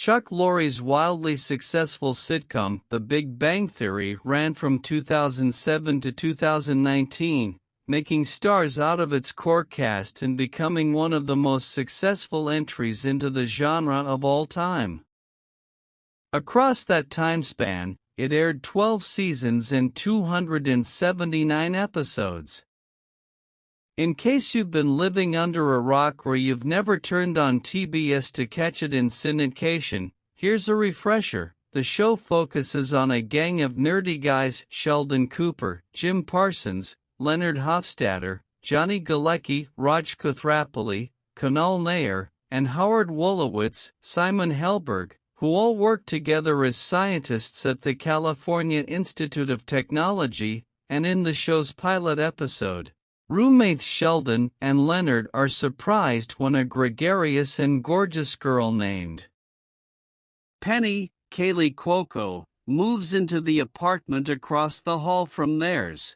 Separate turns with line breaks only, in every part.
Chuck Lorre's wildly successful sitcom, The Big Bang Theory, ran from 2007 to 2019, making stars out of its core cast and becoming one of the most successful entries into the genre of all time. Across that time span, it aired 12 seasons and 279 episodes. In case you've been living under a rock or you've never turned on TBS to catch it in syndication, here's a refresher. The show focuses on a gang of nerdy guys: Sheldon Cooper, Jim Parsons, Leonard Hofstadter, Johnny Galecki, Raj Kuthrapali, Kunal Nair, and Howard Wolowitz, Simon Helberg, who all work together as scientists at the California Institute of Technology, and in the show's pilot episode, roommates Sheldon and Leonard are surprised when a gregarious and gorgeous girl named Penny, Kaylee Cuoco, moves into the apartment across the hall from theirs.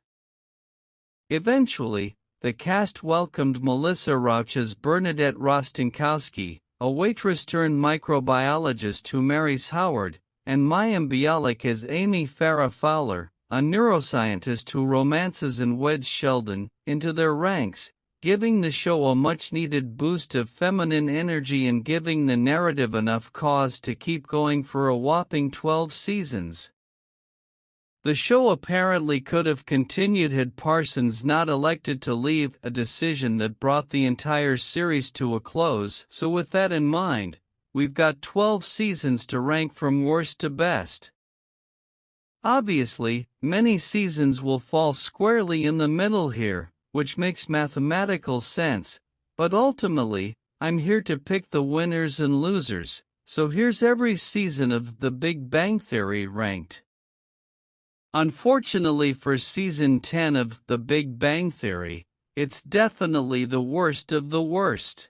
Eventually, the cast welcomed Melissa Rauch as Bernadette Rostenkowski, a waitress-turned-microbiologist who marries Howard, and Mayim Bialik as Amy Farrah Fowler, a neuroscientist who romances and weds Sheldon, into their ranks, giving the show a much-needed boost of feminine energy and giving the narrative enough cause to keep going for a whopping 12 seasons. The show apparently could have continued had Parsons not elected to leave, a decision that brought the entire series to a close. So with that in mind, we've got 12 seasons to rank from worst to best. Obviously, many seasons will fall squarely in the middle here, which makes mathematical sense, but ultimately, I'm here to pick the winners and losers, so here's every season of The Big Bang Theory ranked. Unfortunately for Season 10 of The Big Bang Theory, it's definitely the worst of the worst.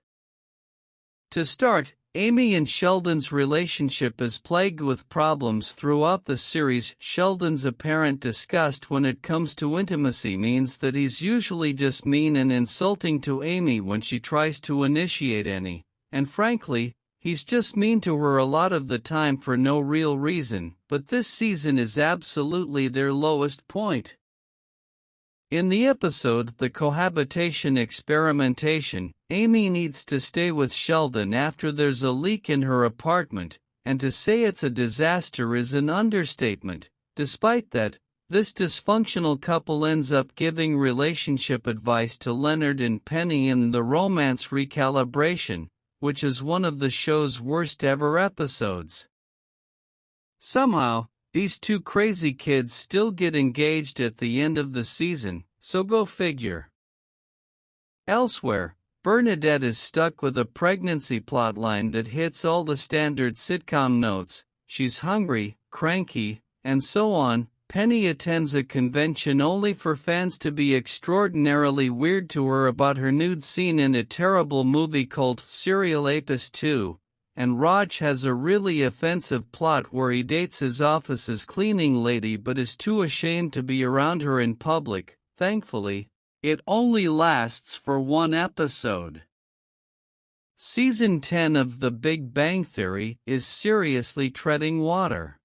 To start, Amy and Sheldon's relationship is plagued with problems throughout the series. Sheldon's apparent disgust when it comes to intimacy means that he's usually just mean and insulting to Amy when she tries to initiate any, and frankly, he's just mean to her a lot of the time for no real reason, but this season is absolutely their lowest point. In the episode The Cohabitation Experimentation, Amy needs to stay with Sheldon after there's a leak in her apartment, and to say it's a disaster is an understatement. Despite that, this dysfunctional couple ends up giving relationship advice to Leonard and Penny in The Romance Recalibration, which is one of the show's worst ever episodes. Somehow, these two crazy kids still get engaged at the end of the season, so go figure. Elsewhere, Bernadette is stuck with a pregnancy plotline that hits all the standard sitcom notes: she's hungry, cranky, and so on. Penny attends a convention only for fans to be extraordinarily weird to her about her nude scene in a terrible movie called Serial Apis 2, and Raj has a really offensive plot where he dates his office's cleaning lady but is too ashamed to be around her in public. Thankfully, it only lasts for one episode. Season 10 of The Big Bang Theory is seriously treading water.